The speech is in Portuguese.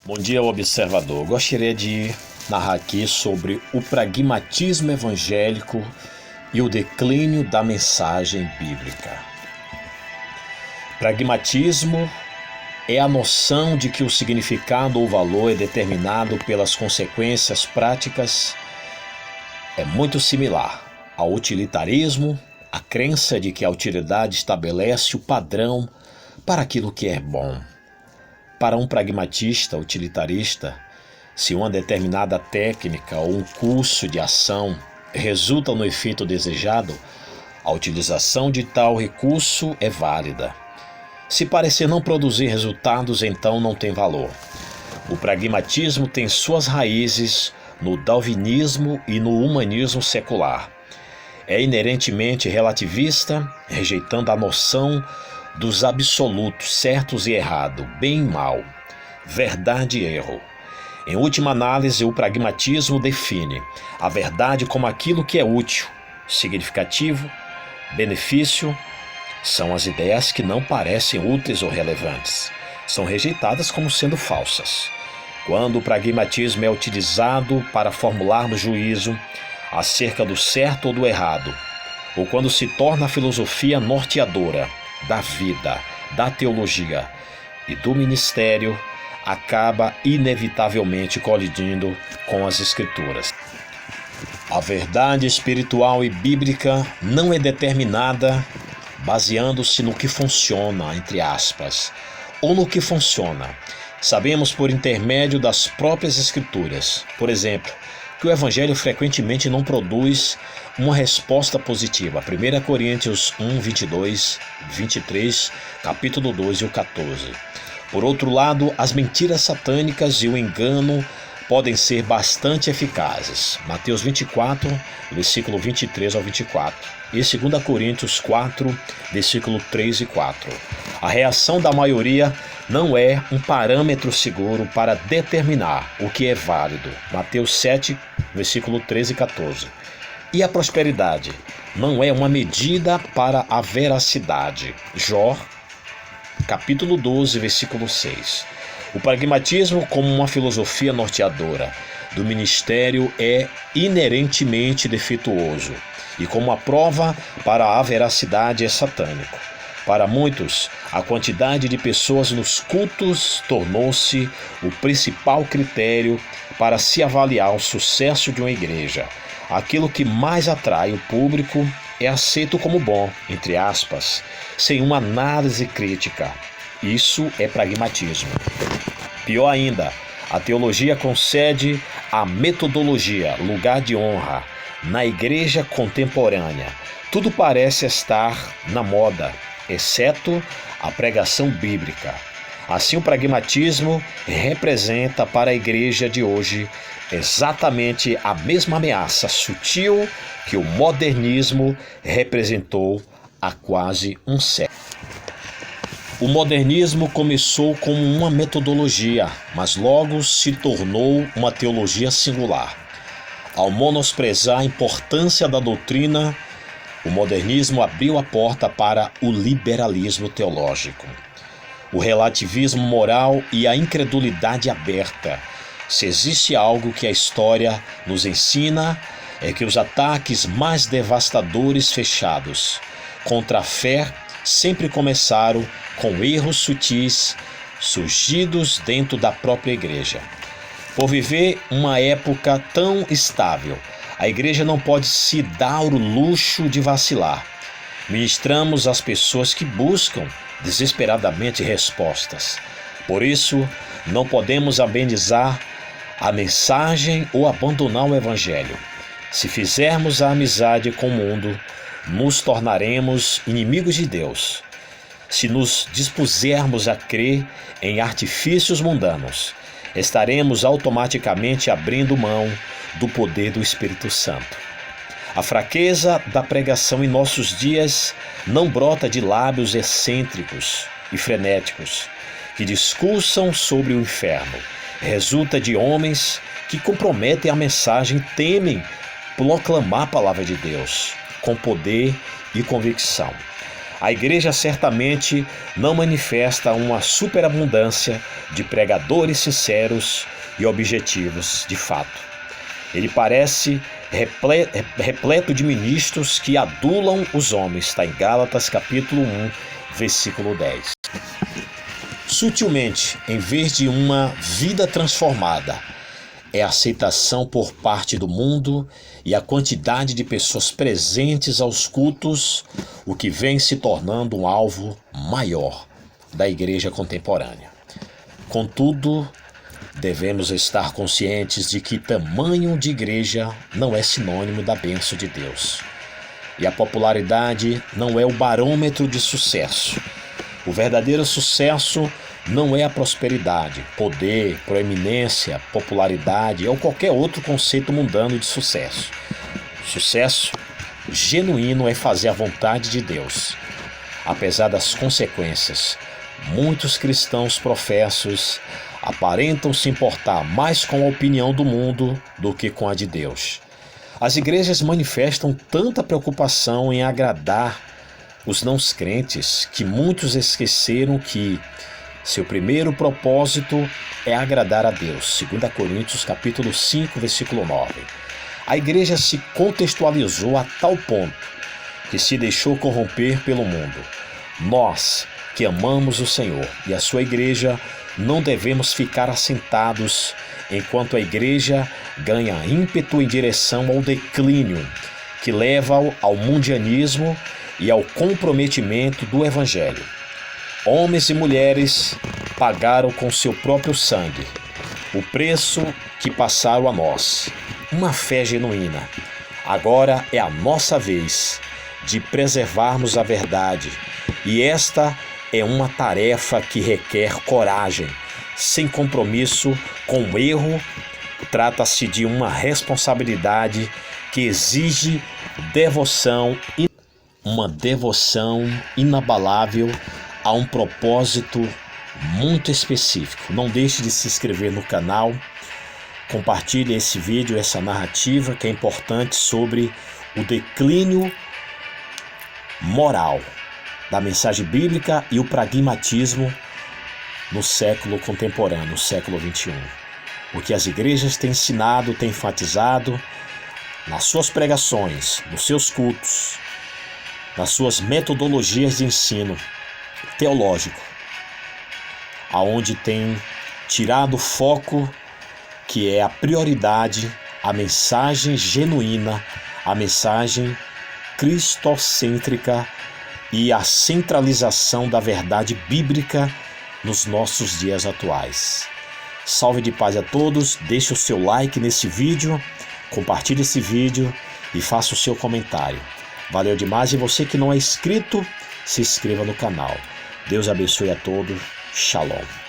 Bom dia, observador. Gostaria de narrar aqui sobre o pragmatismo evangélico e o declínio da mensagem bíblica. Pragmatismo é a noção de que o significado ou valor é determinado pelas consequências práticas. É muito similar ao utilitarismo, a crença de que a utilidade estabelece o padrão para aquilo que é bom. Para um pragmatista utilitarista, se uma determinada técnica ou um curso de ação resulta no efeito desejado, a utilização de tal recurso é válida. Se parecer não produzir resultados, então não tem valor. O pragmatismo tem suas raízes no darwinismo e no humanismo secular. É inerentemente relativista, rejeitando a noção dos absolutos, certos e errado, bem e mal, verdade e erro. Em última análise, o pragmatismo define a verdade como aquilo que é útil, significativo, benefício. São as ideias que não parecem úteis ou relevantes. São rejeitadas como sendo falsas. Quando o pragmatismo é utilizado para formularmos juízo acerca do certo ou do errado, ou quando se torna a filosofia norteadora da vida, da teologia e do ministério, acaba inevitavelmente colidindo com as Escrituras. A verdade espiritual e bíblica não é determinada baseando-se no que funciona, entre aspas, ou no que funciona. Sabemos por intermédio das próprias Escrituras, por exemplo, que o Evangelho frequentemente não produz uma resposta positiva. 1 Coríntios 1, 22, 23, capítulo 12 e o 14. Por outro lado, as mentiras satânicas e o engano podem ser bastante eficazes. Mateus 24, versículo 23 ao 24. E 2 Coríntios 4, versículo 3 e 4. A reação da maioria não é um parâmetro seguro para determinar o que é válido. Mateus 7, versículo 13 e 14. E a prosperidade não é uma medida para a veracidade. Jó, capítulo 12, versículo 6. O pragmatismo, como uma filosofia norteadora do ministério, é inerentemente defeituoso e, como a prova para a veracidade, é satânico. Para muitos, a quantidade de pessoas nos cultos tornou-se o principal critério para se avaliar o sucesso de uma igreja. Aquilo que mais atrai o público é aceito como bom, entre aspas, sem uma análise crítica. Isso é pragmatismo. Pior ainda, a teologia concede à metodologia lugar de honra na igreja contemporânea. Tudo parece estar na moda, exceto a pregação bíblica. Assim, o pragmatismo representa para a igreja de hoje exatamente a mesma ameaça sutil que o modernismo representou há quase um século. O modernismo começou como uma metodologia, mas logo se tornou uma teologia singular. Ao menosprezar a importância da doutrina, o modernismo abriu a porta para o liberalismo teológico, o relativismo moral e a incredulidade aberta. Se existe algo que a história nos ensina, é que os ataques mais devastadores fechados contra a fé sempre começaram com erros sutis surgidos dentro da própria igreja. Por viver uma época tão estável, a igreja não pode se dar o luxo de vacilar. Ministramos às pessoas que buscam desesperadamente respostas. Por isso, não podemos amenizar a mensagem ou abandonar o evangelho. Se fizermos a amizade com o mundo, nos tornaremos inimigos de Deus. Se nos dispusermos a crer em artifícios mundanos, estaremos automaticamente abrindo mão do poder do Espírito Santo. A fraqueza da pregação em nossos dias não brota de lábios excêntricos e frenéticos que discursam sobre o inferno. Resulta de homens que comprometem a mensagem e temem proclamar a palavra de Deus com poder e convicção. A igreja certamente não manifesta uma superabundância de pregadores sinceros e objetivos de fato. Ele parece repleto de ministros que adulam os homens, está em Gálatas capítulo 1, versículo 10. Sutilmente, em vez de uma vida transformada, é a aceitação por parte do mundo e a quantidade de pessoas presentes aos cultos, o que vem se tornando um alvo maior da igreja contemporânea. Contudo, devemos estar conscientes de que tamanho de igreja não é sinônimo da bênção de Deus. E a popularidade não é o barômetro de sucesso. O verdadeiro sucesso não é a prosperidade, poder, proeminência, popularidade ou qualquer outro conceito mundano de sucesso. Sucesso genuíno é fazer a vontade de Deus. Apesar das consequências, muitos cristãos professos aparentam se importar mais com a opinião do mundo do que com a de Deus. As igrejas manifestam tanta preocupação em agradar os não crentes que muitos esqueceram que seu primeiro propósito é agradar a Deus. 2 Coríntios capítulo 5, versículo 9. A igreja se contextualizou a tal ponto que se deixou corromper pelo mundo. Nós, que amamos o Senhor e a sua igreja, não devemos ficar assentados enquanto a igreja ganha ímpeto em direção ao declínio, que leva ao mundianismo e ao comprometimento do evangelho. Homens e mulheres pagaram com seu próprio sangue o preço que passaram a nós, uma fé genuína. Agora é a nossa vez de preservarmos a verdade, e esta é uma tarefa que requer coragem, sem compromisso com o erro. Trata-se de uma responsabilidade que exige uma devoção inabalável a um propósito muito específico. Não deixe de se inscrever no canal, compartilhe esse vídeo, essa narrativa que é importante sobre o declínio moral da mensagem bíblica e o pragmatismo no século contemporâneo, no século 21. O que as igrejas têm ensinado, têm enfatizado nas suas pregações, nos seus cultos, nas suas metodologias de ensino teológico, aonde tem tirado o foco que é a prioridade, a mensagem genuína, a mensagem cristocêntrica e a centralização da verdade bíblica nos nossos dias atuais. Salve de paz a todos, deixe o seu like nesse vídeo, compartilhe esse vídeo e faça o seu comentário. Valeu demais, e você que não é inscrito, se inscreva no canal. Deus abençoe a todos. Shalom.